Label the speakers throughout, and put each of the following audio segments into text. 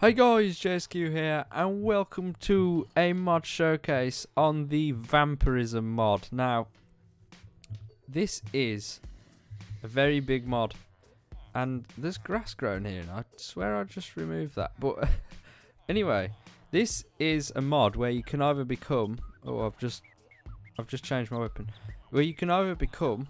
Speaker 1: Hey guys, JSQ here, and welcome to a mod showcase on the Vampirism mod. Now, this is a very big mod, and there's grass growing here, and I swear I just removed that. But anyway, this is a mod where you can either become, I've just changed my weapon, where you can either become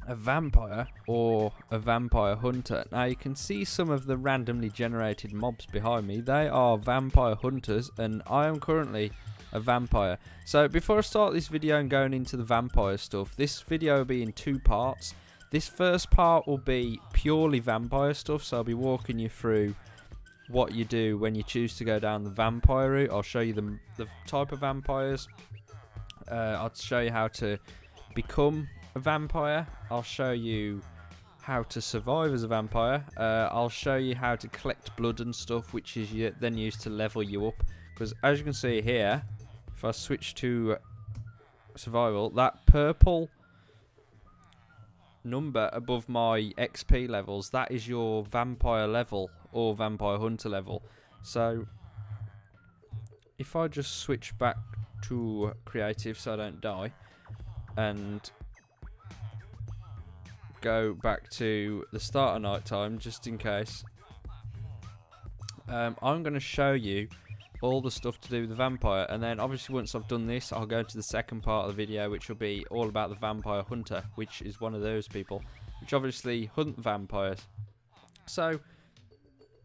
Speaker 1: a vampire or a vampire hunter. Now you can see some of the randomly generated mobs behind me. They are vampire hunters, and I am currently a vampire. So before I start this video and going into the vampire stuff, this video will be in two parts. This first part will be purely vampire stuff, so I'll be walking you through what you do when you choose to go down the vampire route. I'll show you the type of vampires. I'll show you how to become a vampire. I'll show you how to survive as a vampire. I'll show you how to collect blood and stuff, which is then used to level you up. Because as you can see here, if I switch to survival, that purple number above my XP levels, that is your vampire level or vampire hunter level. So if I just switch back to creative so I don't die and go back to the start of night time just in case, I'm going to show you all the stuff to do with the vampire, and then obviously once I've done this I'll go to the second part of the video, which will be all about the vampire hunter, which is one of those people which obviously hunt vampires. So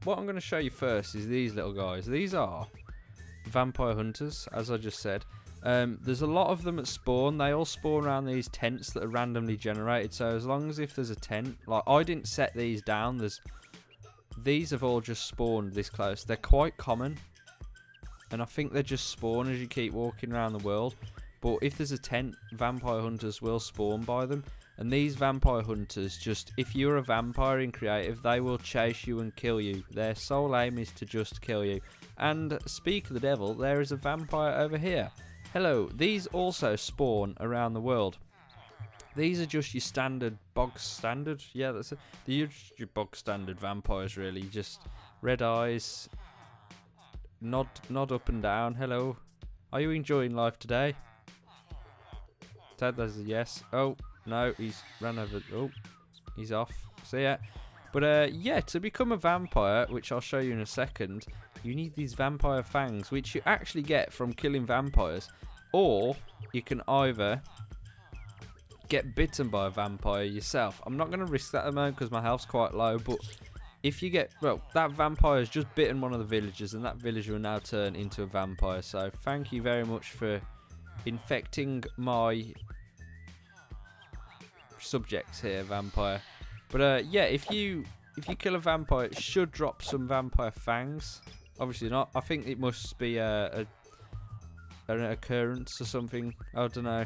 Speaker 1: what I'm going to show you first is these little guys. These are vampire hunters, as I just said. There's a lot of them at spawn. They all spawn around these tents that are randomly generated. So as long as if there's a tent, like I didn't set these down, these have all just spawned this close. They're quite common, and I think they just spawn as you keep walking around the world. But if there's a tent, vampire hunters will spawn by them. And these vampire hunters, just if you're a vampire in creative, they will chase you and kill you. Their sole aim is to just kill you. And speak of the devil, there is a vampire over here. Hello, these also spawn around the world. These are just your standard, bog standard, yeah, that's it. They're just your bog standard vampires, really. Just red eyes, nod up and down. Hello, are you enjoying life today? Ted, there's a yes. Oh, no, he's ran over. Oh, he's off. See ya. But yeah, to become a vampire, which I'll show you in a second, you need these vampire fangs, which you actually get from killing vampires, or you can either get bitten by a vampire yourself. I'm not going to risk that at the moment because my health's quite low, but if you get, well, that vampire has just bitten one of the villagers, and that villager will now turn into a vampire. So thank you very much for infecting my subjects here, vampire. But yeah, if you kill a vampire, it should drop some vampire fangs. Obviously not. I think it must be an occurrence or something. I don't know.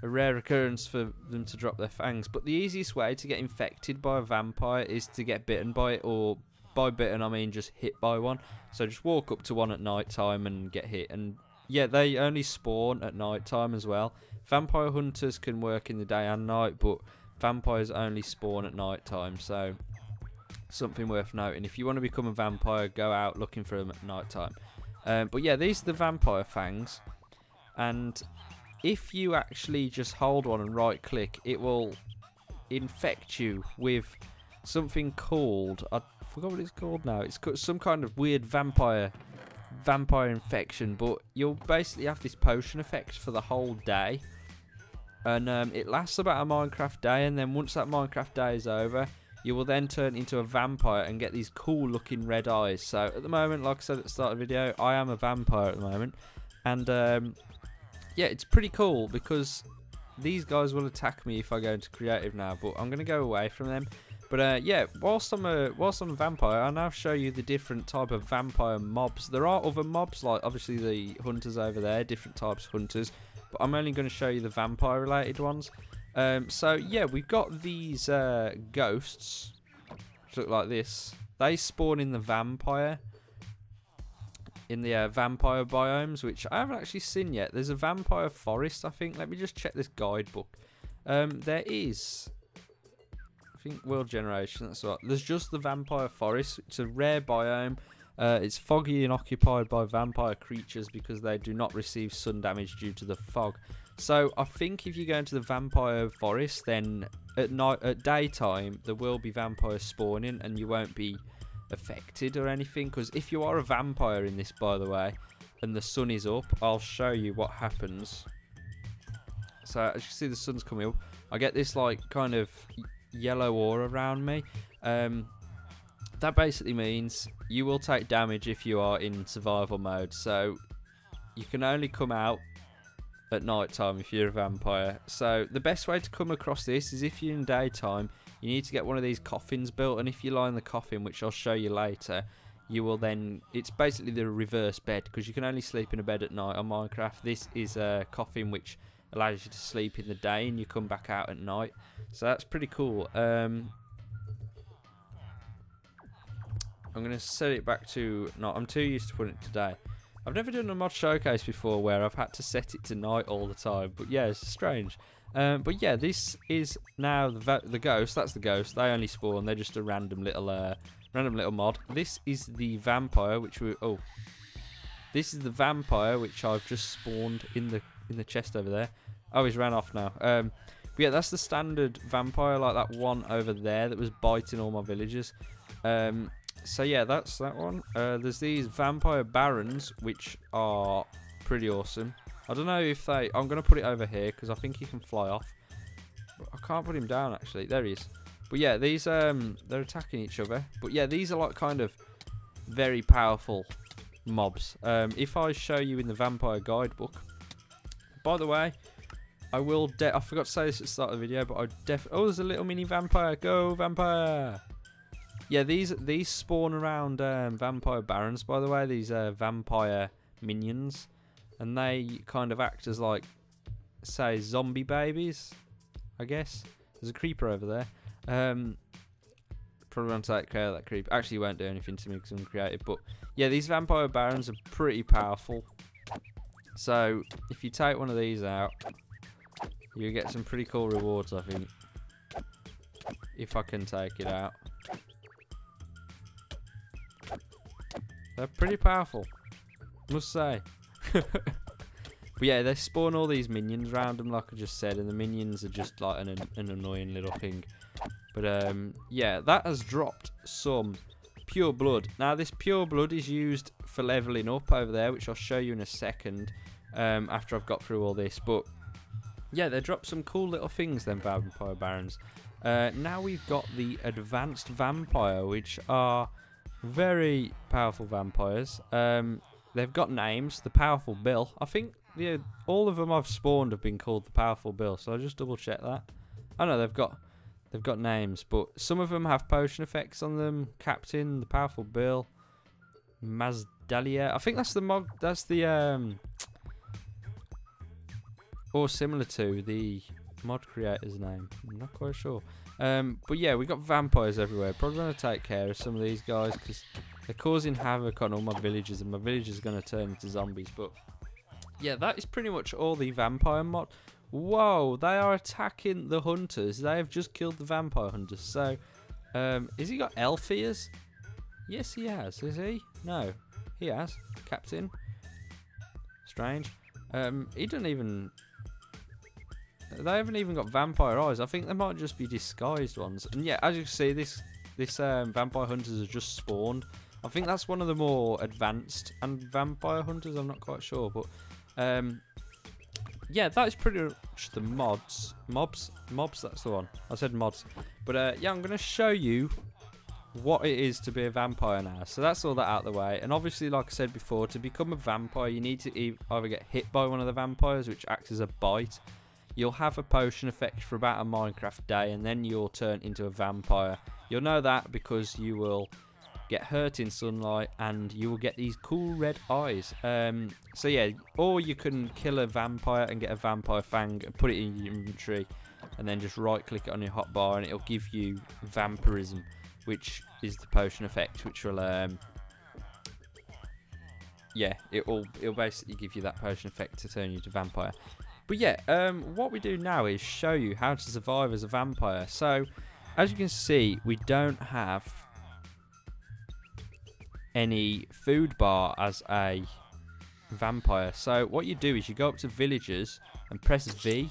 Speaker 1: A rare occurrence for them to drop their fangs. But the easiest way to get infected by a vampire is to get bitten by it, or by bitten I mean just hit by one. So just walk up to one at night time and get hit. And yeah, they only spawn at night time as well. Vampire hunters can work in the day and night, but vampires only spawn at night time. So something worth noting. If you want to become a vampire, go out looking for them at night time. But yeah, these are the vampire fangs, and if you actually just hold one and right click, it will infect you with something called, I forgot what it's called now, it's got some kind of weird vampire infection, but you'll basically have this potion effect for the whole day, and it lasts about a Minecraft day, and then once that Minecraft day is over, you will then turn into a vampire and get these cool looking red eyes. So at the moment, like I said at the start of the video, I am a vampire at the moment, and yeah, it's pretty cool because these guys will attack me if I go into creative now, but I'm going to go away from them. But yeah, whilst I'm a vampire, I'll now show you the different type of vampire mobs. There are other mobs, like obviously the hunters over there, different types of hunters, but I'm only going to show you the vampire related ones. So yeah, we've got these ghosts, which look like this. They spawn in the vampire biomes, which I haven't actually seen yet. There's a vampire forest, I think. Let me just check this guidebook. There is, I think, world generation. That's right. There's just the vampire forest. It's a rare biome. It's foggy and occupied by vampire creatures because they do not receive sun damage due to the fog. So I think if you go into the vampire forest, then at daytime there will be vampires spawning and you won't be affected or anything. Because if you are a vampire in this, by the way, and the sun is up, I'll show you what happens. So as you can see, the sun's coming up. I get this like kind of yellow aura around me. That basically means you will take damage if you are in survival mode. So you can only come out at night time if you're a vampire. So the best way to come across this is if you're in daytime, you need to get one of these coffins built, and if you lie in the coffin, which I'll show you later, you will then, it's basically the reverse bed, because you can only sleep in a bed at night on Minecraft. This is a coffin which allows you to sleep in the day and you come back out at night, so that's pretty cool. I'm going to set it back to, no, I'm too used to putting it to day. I've never done a mod showcase before where I've had to set it to night all the time, but yeah, it's strange. But yeah, this is now the ghost. That's the ghost. They only spawn. They're just a random little mod. This is the vampire, which this is the vampire which I've just spawned in the chest over there. Oh, he's ran off now. But yeah, that's the standard vampire, like that one over there that was biting all my villagers. So yeah, that's that one. There's these vampire barons, which are pretty awesome. I don't know if they... I'm going to put it over here because I think he can fly off. But I can't put him down, actually. There he is. But yeah, these... they're attacking each other. But yeah, these are like kind of very powerful mobs. If I show you in the vampire guidebook... By the way, I will... I forgot to say this at the start of the video, but I definitely... Oh, there's a little mini vampire. Go, vampire! Yeah, these spawn around vampire barons, by the way. These vampire minions. And they kind of act as like, say, zombie babies, I guess. There's a creeper over there. Probably want to take care of that creeper. Actually, he won't do anything to me because I'm creative. But yeah, these vampire barons are pretty powerful. So if you take one of these out, you get some pretty cool rewards, I think. If I can take it out. They're pretty powerful, must say. But yeah, they spawn all these minions around them, like I just said, and the minions are just like an annoying little thing. But yeah, that has dropped some pure blood. Now this pure blood is used for leveling up over there, which I'll show you in a second after I've got through all this. But yeah, they dropped some cool little things, then vampire barons. Now we've got the advanced vampire, which are very powerful vampires. They've got names. The Powerful Bill. I think all of them I've spawned have been called the Powerful Bill. So I'll just double check that. I know they've got names, but some of them have potion effects on them. Captain, the Powerful Bill, Mazdalia. I think that's the mod. That's the or similar to the mod creator's name. I'm not quite sure. But yeah, we got vampires everywhere. Probably going to take care of some of these guys because they're causing havoc on all my villagers, and my villagers are going to turn into zombies. But yeah, that is pretty much all the vampire mod. Whoa, they are attacking the hunters. They have just killed the vampire hunters. So, has he got elf ears? Yes, he has. Is he? No, he has. Captain. Strange. He doesn't even... They haven't even got vampire eyes. I think they might just be disguised ones. And yeah, as you can see, this vampire hunters have just spawned. I think that's one of the more advanced and vampire hunters. I'm not quite sure, but yeah, that is pretty much the mods. Mobs, that's the one. I said mods. But yeah, I'm going to show you what it is to be a vampire now. So that's all that out of the way. And obviously, like I said before, to become a vampire, you need to either get hit by one of the vampires, which acts as a bite. You'll have a potion effect for about a Minecraft day, and then you'll turn into a vampire. You'll know that because you will get hurt in sunlight, and you will get these cool red eyes. So yeah, or you can kill a vampire and get a vampire fang and put it in your inventory, and then just right click it on your hotbar, and it'll give you vampirism, which is the potion effect, which will yeah, it'll basically give you that potion effect to turn you to vampire. But yeah, what we do now is show you how to survive as a vampire. So, as you can see, we don't have any food bar as a vampire. So what you do is you go up to villagers and press V,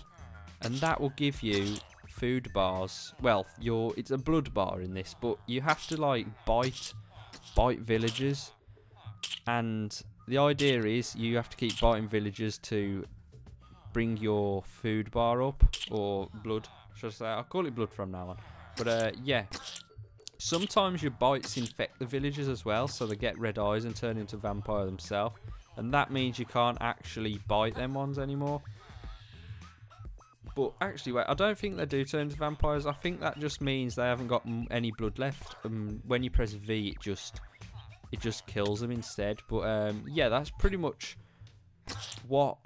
Speaker 1: and that will give you food bars. Well, it's a blood bar in this, but you have to like bite villagers, and the idea is you have to keep biting villagers to bring your food bar up, or blood, should I say. I'll call it blood from now on. But yeah, sometimes your bites infect the villagers as well, so they get red eyes and turn into vampire themselves, and that means you can't actually bite them ones anymore. But actually, wait, I don't think they do turn into vampires. I think that just means they haven't got any blood left. When you press V, it just kills them instead. But yeah, that's pretty much what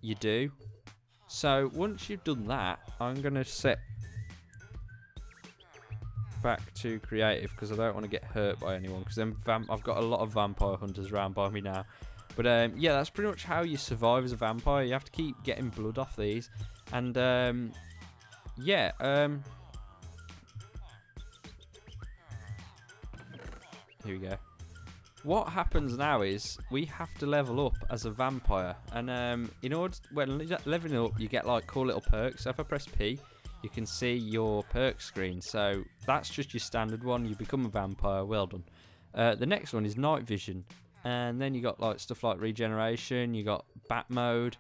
Speaker 1: you do. So once you've done that, I'm gonna set back to creative because I don't want to get hurt by anyone. Because then I've got a lot of vampire hunters around by me now. But yeah, that's pretty much how you survive as a vampire. You have to keep getting blood off these, and yeah, here we go. What happens now is we have to level up as a vampire, and in order when leveling up, you get like cool little perks. So if I press P, you can see your perk screen. So that's just your standard one. You become a vampire. Well done. The next one is night vision. And then you got like stuff like regeneration, you got bat mode,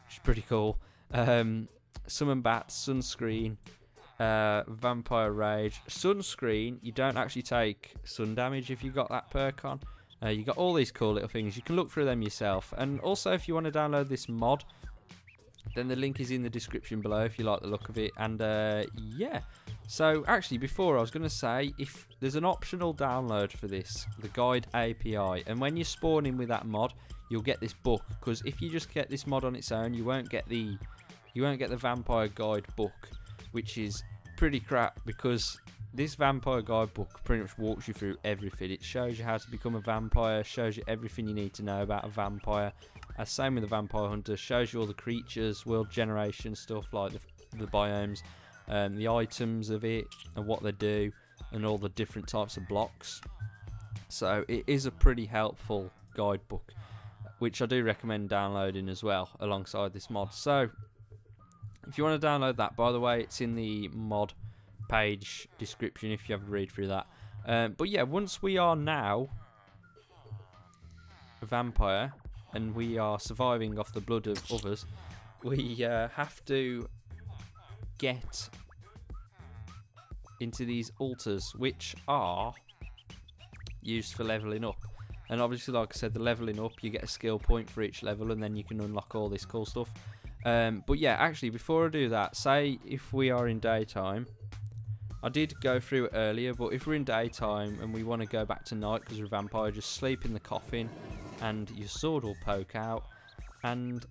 Speaker 1: which is pretty cool. Summon bats, sunscreen, vampire rage. Sunscreen, you don't actually take sun damage if you got that perk on. You got all these cool little things. You can look through them yourself. And also, if you want to download this mod, then the link is in the description below if you like the look of it. And yeah, so actually before I was going to say, if there's an optional download for this, the guide API, and when you spawn in with that mod, you'll get this book, because if you just get this mod on its own, you won't get the vampire guide book, which is pretty crap, because this vampire guide book pretty much walks you through everything. It shows you how to become a vampire, shows you everything you need to know about a vampire. Same with the vampire hunter, shows you all the creatures, world generation stuff like the biomes, the items of it and what they do, and all the different types of blocks. So it is a pretty helpful guidebook, which I do recommend downloading as well alongside this mod. So if you want to download that, by the way, it's in the mod page description if you have a read through that. But yeah, once we are now a vampire and we are surviving off the blood of others, we have to get into these altars, which are used for leveling up. And obviously, like I said, the leveling up, you get a skill point for each level, and then you can unlock all this cool stuff. But yeah, actually, before I do that, say if we are in daytime, I did go through it earlier, but if we're in daytime and we want to go back to night because we're a vampire, just sleep in the coffin and your sword will poke out, and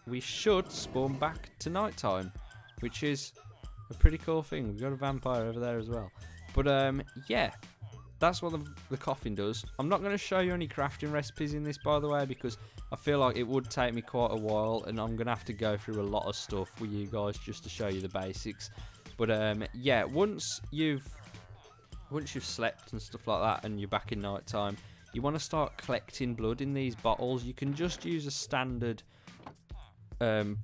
Speaker 1: we should spawn back to nighttime, which is a pretty cool thing. We've got a vampire over there as well. But yeah, that's what the coffin does. I'm not going to show you any crafting recipes in this, by the way, because I feel like it would take me quite a while, and I'm going to have to go through a lot of stuff with you guys just to show you the basics. But yeah, once you've slept and stuff like that, and you're back in night time, you want to start collecting blood in these bottles. You can just use a standard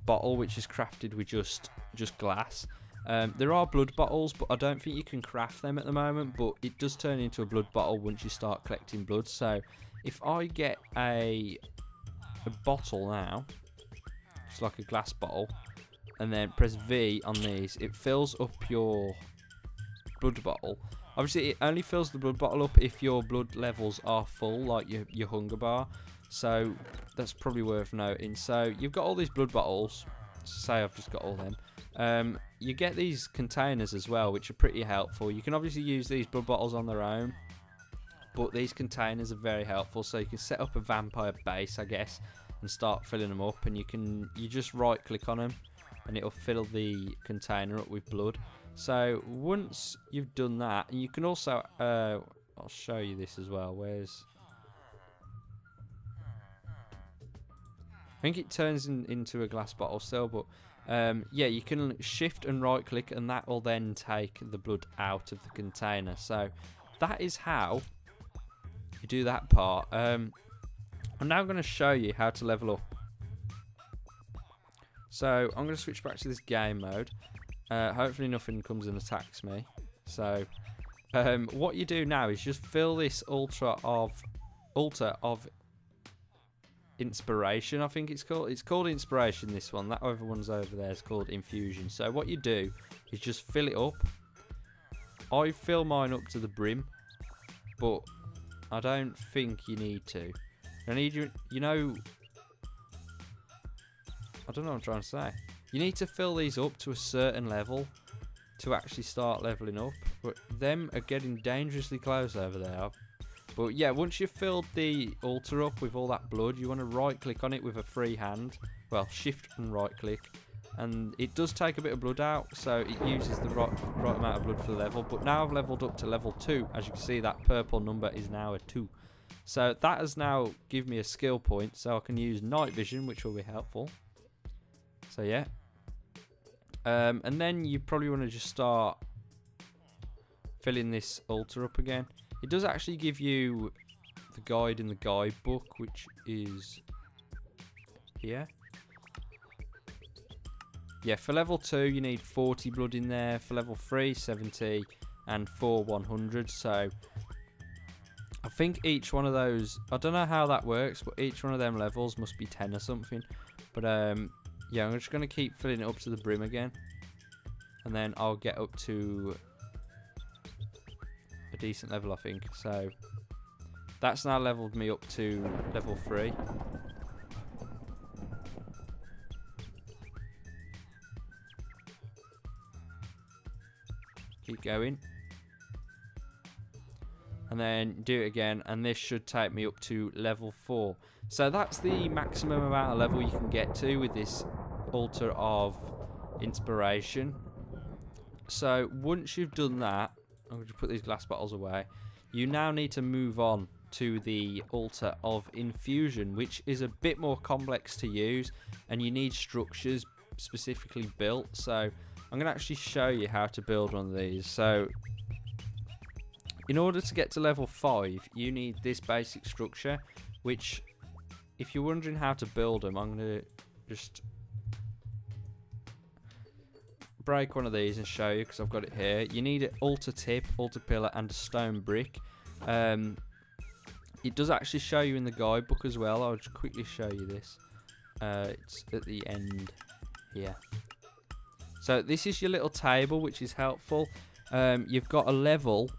Speaker 1: bottle, which is crafted with just glass. There are blood bottles, but I don't think you can craft them at the moment, but it does turn into a blood bottle once you start collecting blood. So if I get a bottle now, just like a glass bottle, and then press V on these, it fills up your blood bottle. Obviously, it only fills the blood bottle up if your blood levels are full, like your hunger bar. So that's probably worth noting. So you've got all these blood bottles. Say I've just got all them. You get these containers as well, which are pretty helpful. You can obviously use these blood bottles on their own, but these containers are very helpful. So you can set up a vampire base, I guess, and start filling them up. And you just right click on them, and it'll fill the container up with blood. So once you've done that, and you can also I'll show you this as well. I think it turns into a glass bottle still, but yeah, you can shift and right click, and that will then take the blood out of the container. So that is how you do that part. I'm now going to show you how to level up. So I'm going to switch back to this game mode. Hopefully nothing comes and attacks me. So what you do now is just fill this altar of inspiration, I think it's called. It's called inspiration, this one. That other one's over there is called infusion. So what you do is just fill it up. I fill mine up to the brim, but I don't think you need to. I need you know, I don't know what I'm trying to say. You need to fill these up to a certain level to actually start leveling up, but them are getting dangerously close over there. But yeah, once you've filled the altar up with all that blood, you want to right click on it with a free hand. Well, shift and right click. And it does take a bit of blood out, so it uses the right amount of blood for the level. But now I've leveled up to level 2. As you can see, that purple number is now a 2. So that has now given me a skill point, so I can use night vision, which will be helpful. So yeah. And then you probably want to just start filling this altar up again. It does actually give you the guide in the guidebook, which is here. Yeah, for level 2 you need 40 blood in there, for level 3 70, and 4 100. So I think each one of those, I don't know how that works, but each one of them levels must be 10 or something. But yeah, I'm just going to keep filling it up to the brim again, and then I'll get up to a decent level, I think. So that's now leveled me up to level 3. Keep going, and then do it again, and this should take me up to level 4. So that's the maximum amount of level you can get to with this altar of inspiration. So once you've done that, I'm going to put these glass bottles away. You now need to move on to the altar of infusion, which is a bit more complex to use, and you need structures specifically built. So I'm going to actually show you how to build one of these. So in order to get to level 5, you need this basic structure, which, if you're wondering how to build them, I'm going to just break one of these and show you, because I've got it here. You need an altar tip, altar pillar, and a stone brick. It does actually show you in the guidebook as well. I'll just quickly show you this. It's at the end here. So this is your little table, which is helpful. You've got a level.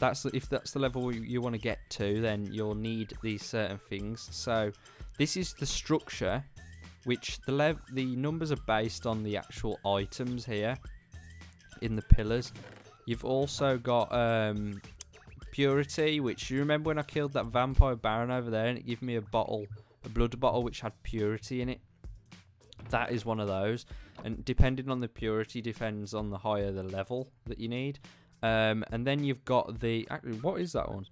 Speaker 1: If that's the level you want to get to, then you'll need these certain things. So this is the structure, which the numbers are based on the actual items here in the pillars. You've also got purity, which you remember when I killed that vampire baron over there, and it gave me a blood bottle which had purity in it. That is one of those, and depending on the purity depends on the higher the level that you need. And then you've got actually, what is that one?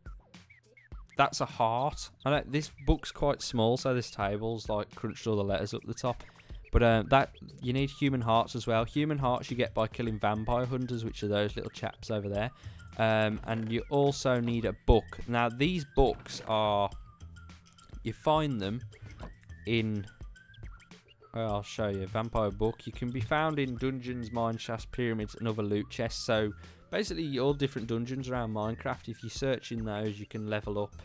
Speaker 1: That's a heart. I know this book's quite small, so this table's like crunched all the letters up the top. But that you need human hearts as well. Human hearts you get by killing vampire hunters, which are those little chaps over there. And you also need a book. Now these books are, you find them in, well, I'll show you. Vampire book. You can be found in dungeons, mine shafts, pyramids, and other loot chests. So basically all different dungeons around Minecraft. If you search in those, you can level up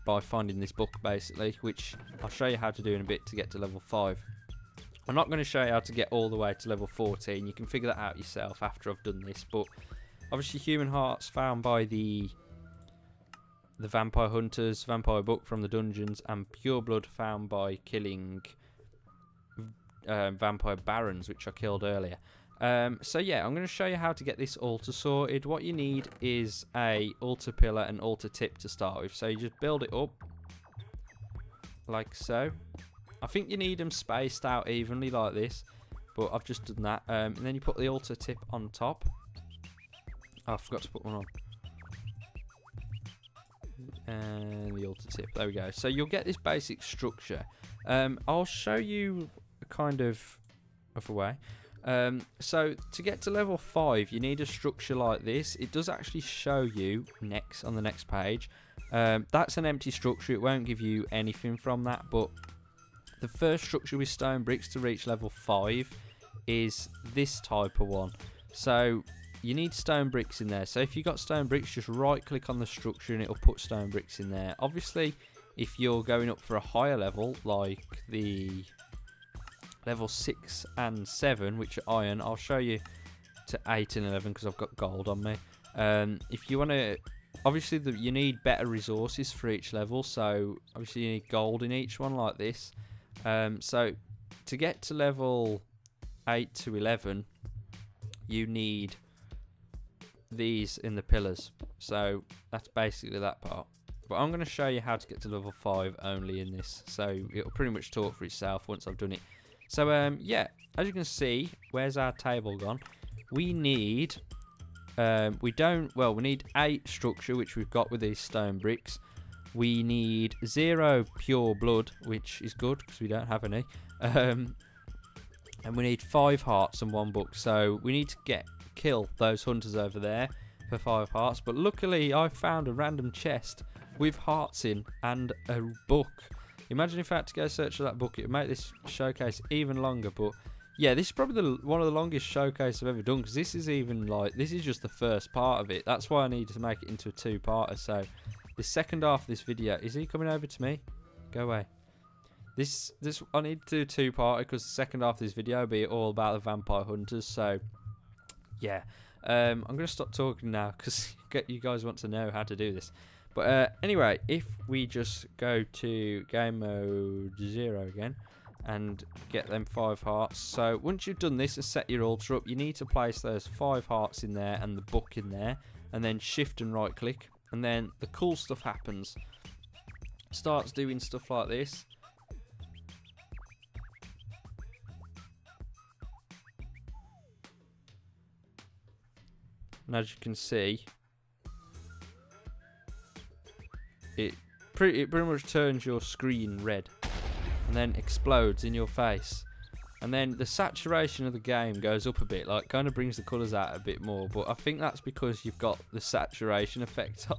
Speaker 1: by finding this book, basically, which I'll show you how to do in a bit to get to level 5. I'm not going to show you how to get all the way to level 14. You can figure that out yourself after I've done this. But obviously human hearts found by the vampire hunters, vampire book from the dungeons, and pure blood found by killing vampire barons, which I killed earlier. So yeah, I'm going to show you how to get this altar sorted. What you need is a altar pillar and altar tip to start with. So you just build it up like so. I think you need them spaced out evenly like this, but I've just done that. And then you put the altar tip on top. Oh, I forgot to put one on. And the altar tip, there we go. So you'll get this basic structure. I'll show you a kind of a way. So to get to level 5, you need a structure like this. It does actually show you next on the next page. That's an empty structure. It won't give you anything from that, but the first structure with stone bricks to reach level 5 is this type of one. So you need stone bricks in there. So if you've got stone bricks, just right click on the structure and it'll put stone bricks in there. Obviously, if you're going up for a higher level, like the level 6 and 7, which are iron, I'll show you to 8 and 11 because I've got gold on me. If you want to, obviously you need better resources for each level, so obviously you need gold in each one like this. So to get to level 8 to 11, you need these in the pillars. So that's basically that part. But I'm going to show you how to get to level 5 only in this, so it'll pretty much talk for itself once I've done it. So yeah, as you can see, where's our table gone? We need we need 8 structure, which we've got with these stone bricks. We need 0 pure blood, which is good because we don't have any. And we need 5 hearts and 1 book. So we need to kill those hunters over there for 5 hearts. But luckily, I found a random chest with hearts in and a book. Imagine if I had to go search for that book, it would make this showcase even longer. But yeah, this is probably one of the longest showcases I've ever done, because this is even like, this is just the first part of it. That's why I needed to make it into a 2-parter. So the second half of this video, is he coming over to me? Go away. This I need to do a 2-parter because the second half of this video will be all about the vampire hunters. So yeah, I'm going to stop talking now because you guys want to know how to do this. But anyway, if we just go to game mode 0 again and get them 5 hearts. So once you've done this and set your altar up, you need to place those 5 hearts in there and the book in there, and then shift and right click, and then the cool stuff happens. Starts doing stuff like this. And as you can see, it pretty much turns your screen red and then explodes in your face. And then the saturation of the game goes up a bit, like kind of brings the colours out a bit more. But I think that's because you've got the saturation effect on.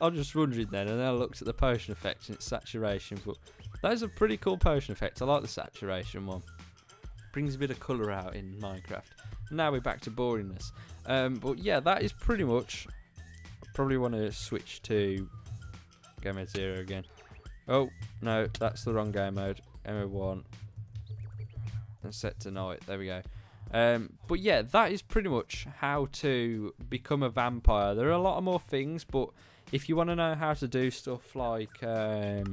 Speaker 1: I'm just wondering then, and then I looked at the potion effects and it's saturation. But those are pretty cool potion effects. I like the saturation one. Brings a bit of colour out in Minecraft. Now we're back to boringness. But yeah, that is pretty much. Probably want to switch to game mode 0 again. Oh no, that's the wrong game mode. Game mode 1 and set to night. There we go. But yeah, that is pretty much how to become a vampire. There are a lot of more things, but if you want to know how to do stuff like I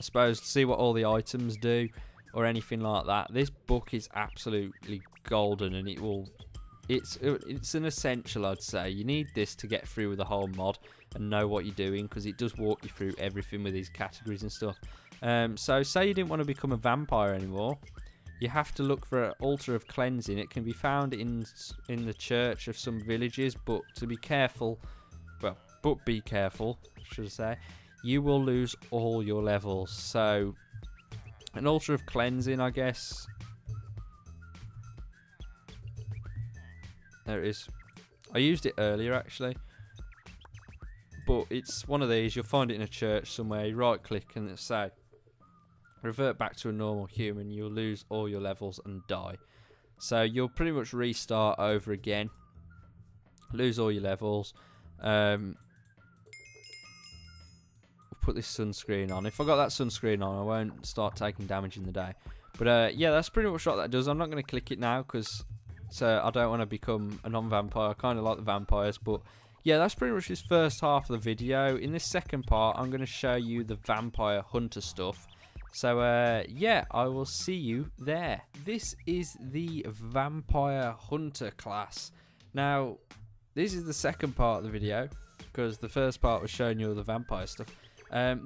Speaker 1: suppose see what all the items do or anything like that, this book is absolutely golden, and it's an essential, I'd say. You need this to get through with the whole mod and know what you're doing, because it does walk you through everything with these categories and stuff. So say you didn't want to become a vampire anymore, you have to look for an altar of cleansing. It can be found in the church of some villages, but to be careful, be careful, should I say, you will lose all your levels. So an altar of cleansing, I guess. There it is. I used it earlier actually, but it's one of these. You'll find it in a church somewhere. You right click and it'll say revert back to a normal human. You'll lose all your levels and die. So you'll pretty much restart over again, lose all your levels. We'll put this sunscreen on. If I got that sunscreen on, I won't start taking damage in the day. But yeah, that's pretty much what that does. I'm not going to click it now because I don't want to become a non-vampire. I kind of like the vampires. But yeah, that's pretty much this first half of the video. In this second part, I'm going to show you the vampire hunter stuff. So yeah, I will see you there. This is the vampire hunter class. Now, this is the second part of the video, because the first part was showing you all the vampire stuff.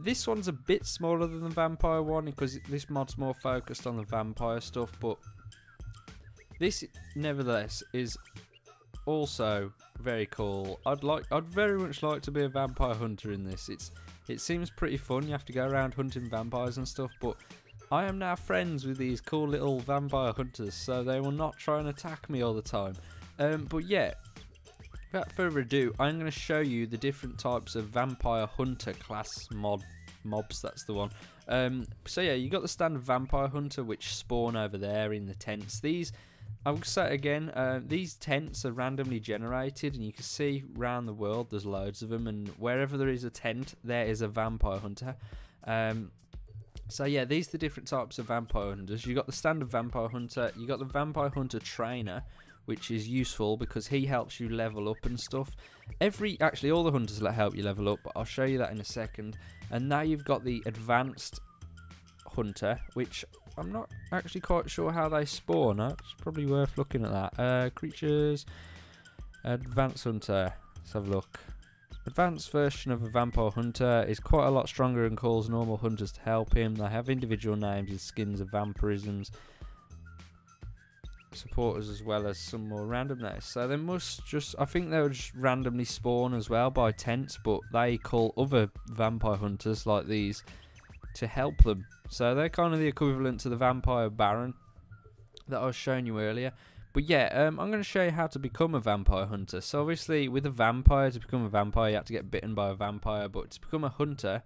Speaker 1: This one's a bit smaller than the vampire one, because this mod's more focused on the vampire stuff, but this nevertheless is also very cool. I'd very much like to be a vampire hunter in this. It seems pretty fun. You have to go around hunting vampires and stuff, but I am now friends with these cool little vampire hunters, so they will not try and attack me all the time. But yeah, without further ado, I'm going to show you the different types of vampire hunter class mobs. That's the one. So yeah, you got the standard vampire hunter, which spawn over there in the tents. These, I will say again, these tents are randomly generated, and you can see around the world there's loads of them, and wherever there is a tent, there is a vampire hunter. So yeah, these are the different types of vampire hunters. You got the standard vampire hunter, you got the vampire hunter trainer, which is useful because he helps you level up and stuff. Actually all the hunters help you level up, but I'll show you that in a second. And now you've got the advanced hunter, which I'm not actually quite sure how they spawn. It's probably worth looking at that. Creatures, advanced hunter. Let's have a look. Advanced version of a vampire hunter is quite a lot stronger and calls normal hunters to help him. They have individual names with skins of vampirisms, supporters, as well as some more randomness. So they must just, I think they'll just randomly spawn as well by tents, but they call other vampire hunters like these to help them. So they're kind of the equivalent to the vampire baron that I was showing you earlier. But yeah, I'm going to show you how to become a vampire hunter. So obviously with a vampire, to become a vampire you have to get bitten by a vampire, but to become a hunter,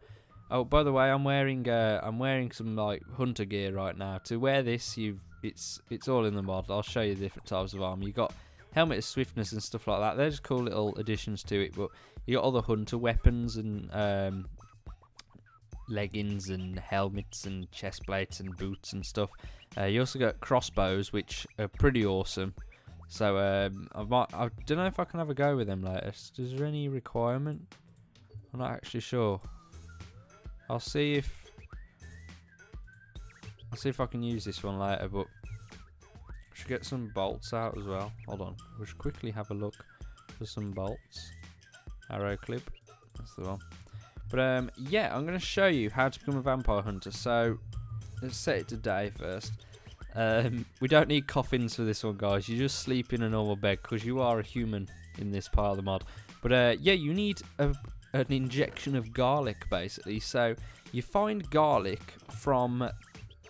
Speaker 1: oh by the way, I'm wearing some like hunter gear right now. To wear this, it's all in the mod. I'll show you the different types of armor. You got helmet of swiftness and stuff like that. They're just cool little additions to it, but you got all the hunter weapons and leggings and helmets and chest plates and boots and stuff. You also got crossbows, which are pretty awesome. So I don't know if I can have a go with them later. Is there any requirement? I'm not actually sure. I'll see if I can use this one later, but I should get some bolts out as well. Hold on, we'll just quickly have a look for some bolts. Arrow clip, that's the one. But yeah, I'm going to show you how to become a vampire hunter. So let's set it to day first. We don't need coffins for this one, guys. You just sleep in a normal bed because you are a human in this part of the mod. But yeah, you need an injection of garlic, basically. So you find garlic from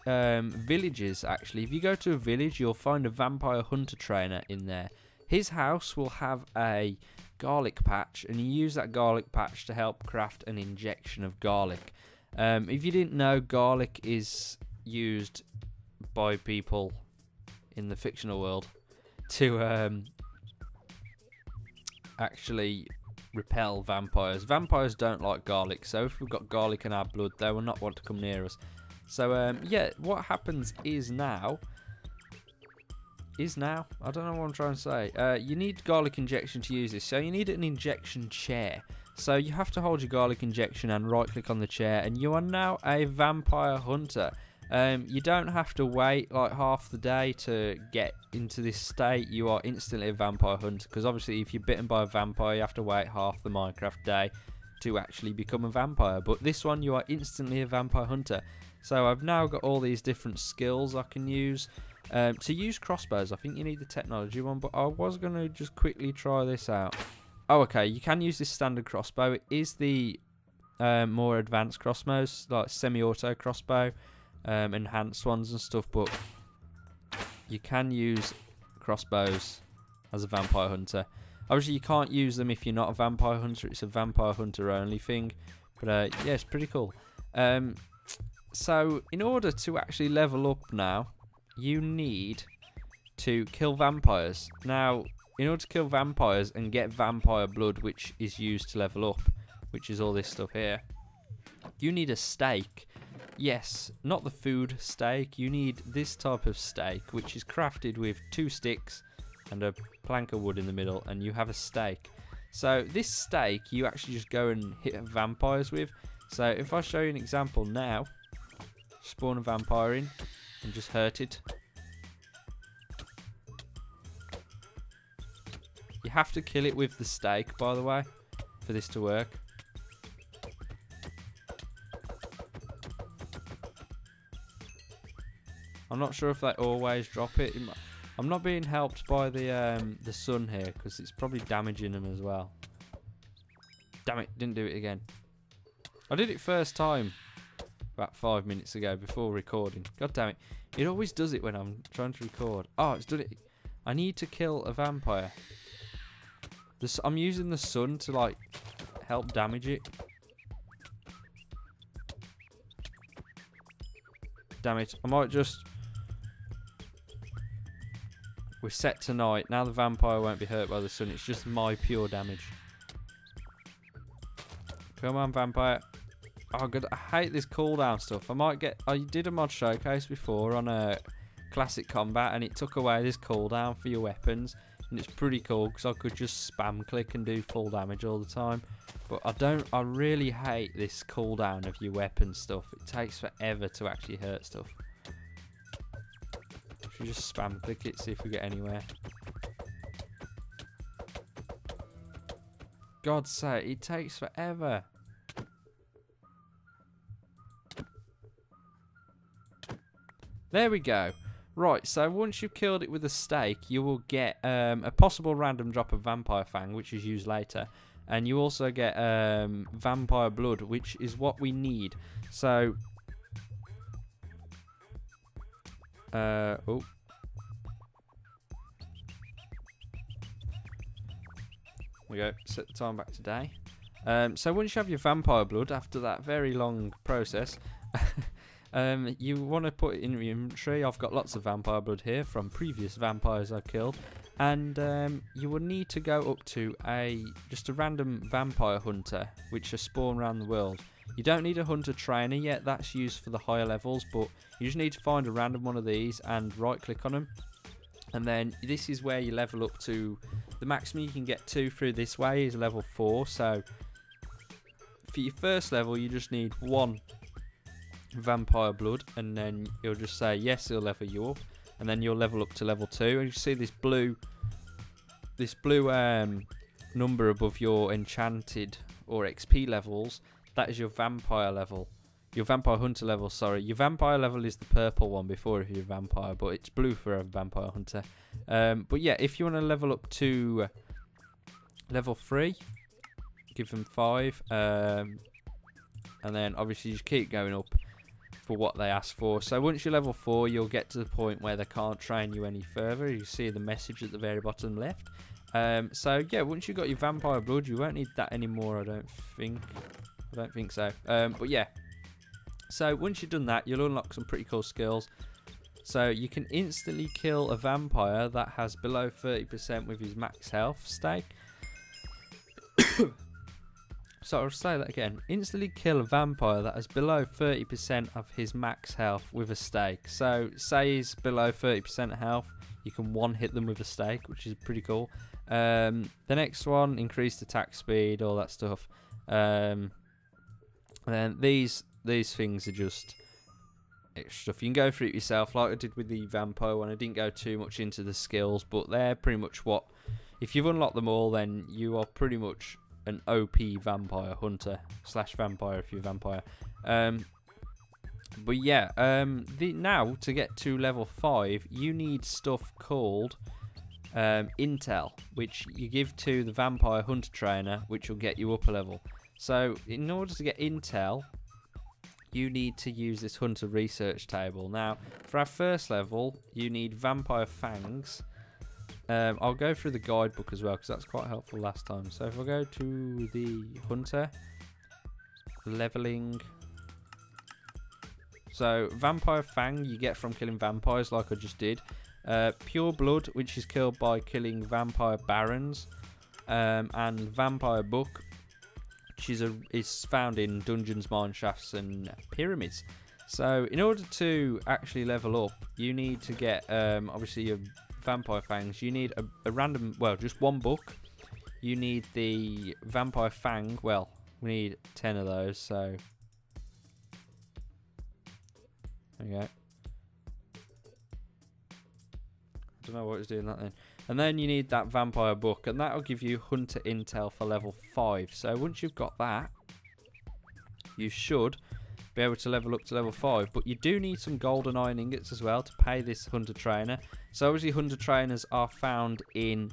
Speaker 1: villages, actually. If you go to a village, you'll find a vampire hunter trainer in there. His house will have a garlic patch, and you use that garlic patch to help craft an injection of garlic. If you didn't know, garlic is used by people in the fictional world to actually repel vampires. Vampires don't like garlic, so if we've got garlic in our blood, they will not want to come near us. So yeah, what happens is now, I don't know what I'm trying to say. You need garlic injection to use this, so you need an injection chair. So you have to hold your garlic injection and right click on the chair, and you are now a vampire hunter. You don't have to wait like half the day to get into this state. You are instantly a vampire hunter, because obviously if you're bitten by a vampire you have to wait half the Minecraft day to actually become a vampire. But this one, you are instantly a vampire hunter. So I've now got all these different skills I can use. To use crossbows, I think you need the technology one, but I was going to just quickly try this out. Oh, okay, you can use this standard crossbow. It is the more advanced crossbows, like semi-auto crossbow, enhanced ones and stuff, but you can use crossbows as a vampire hunter. Obviously, you can't use them if you're not a vampire hunter. It's a vampire hunter only thing, but yeah, it's pretty cool. So, in order to actually level up now, you need to kill vampires. Now, in order to kill vampires and get vampire blood, which is used to level up, which is all this stuff here, you need a stake. Yes, not the food stake. You need this type of stake, which is crafted with 2 sticks and a plank of wood in the middle, and you have a stake. So this stake, you actually just go and hit vampires with. So if I show you an example now, spawn a vampire in and just hurt it. You have to kill it with the stake, by the way, for this to work. I'm not sure if they always drop it. I'm not being helped by the sun here, because it's probably damaging them as well. Damn it, didn't do it again. I did it first time, about 5 minutes ago before recording. God damn it. It always does it when I'm trying to record. Oh, it's done it. I need to kill a vampire. I'm using the sun to, like, help damage it. Damn it. I might just... We're set tonight. Now the vampire won't be hurt by the sun. It's just my pure damage. Come on, vampire. Oh, God. I hate this cooldown stuff. I might get... I did a mod showcase before on a classic combat, and it took away this cooldown for your weapons. And it's pretty cool because I could just spam click and do full damage all the time. But I really hate this cooldown of your weapon stuff. It takes forever to actually hurt stuff. Should we just spam click it, see if we get anywhere. God's sake, it takes forever. There we go. Right, so once you've killed it with a stake, you will get a possible random drop of Vampire Fang, which is used later. And you also get Vampire Blood, which is what we need. So... oh. There we go, set the time back to day. So once you have your Vampire Blood, after that very long process... you want to put it in your inventory. I've got lots of vampire blood here from previous vampires I've killed, and you will need to go up to just a random vampire hunter, which are spawned around the world. You don't need a hunter trainer yet, that's used for the higher levels, but you just need to find a random one of these and right click on them, and then this is where you level up to the maximum you can get to through this way is level 4. So for your first level you just need 1 vampire blood, and then you'll just say yes, it'll level you up, and then you'll level up to level 2, and you see this blue number above your enchanted or XP levels. That is your vampire level, your vampire hunter level, sorry. Your vampire level is the purple one before if you're a vampire, but it's blue for a vampire hunter. But yeah, if you want to level up to level 3, give them 5, and then obviously just keep going up for what they ask for. So once you're level 4, you'll get to the point where they can't train you any further. You see the message at the very bottom left. So yeah, once you've got your vampire blood, you won't need that anymore, I don't think so. But yeah, so once you've done that, you'll unlock some pretty cool skills. So you can instantly kill a vampire that has below 30% with his max health stake. So I'll say that again. Instantly kill a vampire that has below 30% of his max health with a stake. So say he's below 30% health, you can one hit them with a stake, which is pretty cool. The next one, increased attack speed, all that stuff. And then these things are just extra stuff. You can go through it yourself, like I did with the vampire one. I didn't go too much into the skills, but they're pretty much what, if you've unlocked them all, then you are pretty much an OP vampire hunter / vampire if you're a vampire. But yeah, now to get to level 5, you need stuff called intel, which you give to the vampire hunter trainer, which will get you up a level. So in order to get intel, you need to use this hunter research table. Now for our first level, you need vampire fangs. I'll go through the guidebook as well because that's quite helpful last time. So if I go to the hunter, leveling. So vampire fang you get from killing vampires like I just did. Pure blood, which is killed by killing vampire barons, and vampire book, which is found in dungeons, mine shafts, and pyramids. So in order to actually level up, you need to get obviously your vampire fangs. You need a random, well, just one book. You need the vampire fang. Well, we need 10 of those. So there you go. I don't know what it's doing that then. And then you need that vampire book, and that'll give you hunter intel for level 5. So once you've got that, you should be able to level up to level 5. But you do need some golden iron ingots as well to pay this hunter trainer. So obviously hunter trainers are found in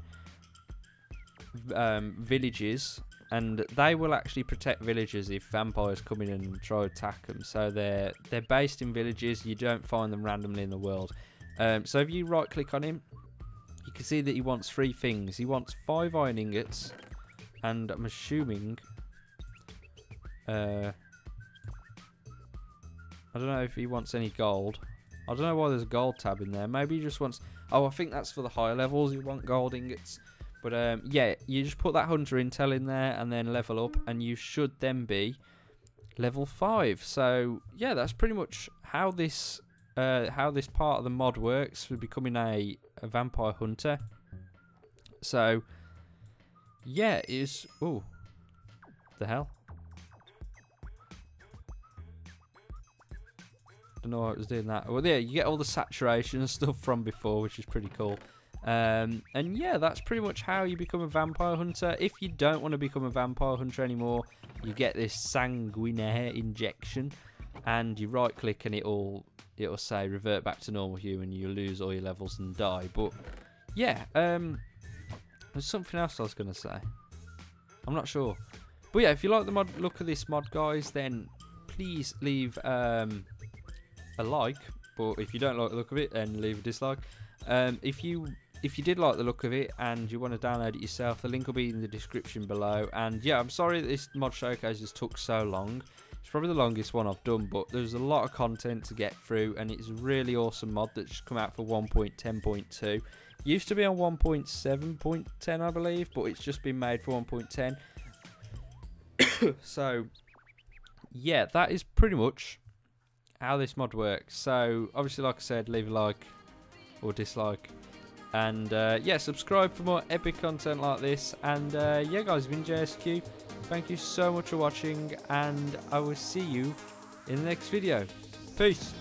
Speaker 1: villages and they will actually protect villages if vampires come in and try to attack them. So they're based in villages. You don't find them randomly in the world. So if you right click on him, you can see that he wants 3 things. He wants 5 iron ingots, and I'm assuming I don't know if he wants any gold. I don't know why there's a gold tab in there. Maybe he just wants... Oh, I think that's for the higher levels. You want gold ingots. But yeah, you just put that hunter intel in there and then level up, and you should then be level 5. So yeah, that's pretty much how this part of the mod works for becoming a vampire hunter. So yeah, is the hell? Don't know why it was doing that. Well, yeah, you get all the saturation and stuff from before, which is pretty cool. And yeah, that's pretty much how you become a vampire hunter. If you don't want to become a vampire hunter anymore, you get this sanguinaire injection, and you right click and it'll say revert back to normal human. You lose all your levels and die. But yeah, there's something else I was gonna say. I'm not sure. But yeah, if you like the look of this mod, guys, then please leave a like. But if you don't like the look of it, then leave a dislike. If you did like the look of it and you want to download it yourself, the link will be in the description below. And yeah, I'm sorry that this mod showcase has took so long. It's probably the longest one I've done, but there's a lot of content to get through, and it's a really awesome mod that's just come out for 1.10.2. Used to be on 1.7.10, I believe, but it's just been made for 1.10. So yeah, that is pretty much how this mod works. So obviously, like I said, leave a like or dislike. And yeah, subscribe for more epic content like this. And yeah, guys, it's been JSQ. Thank you so much for watching, and I will see you in the next video. Peace.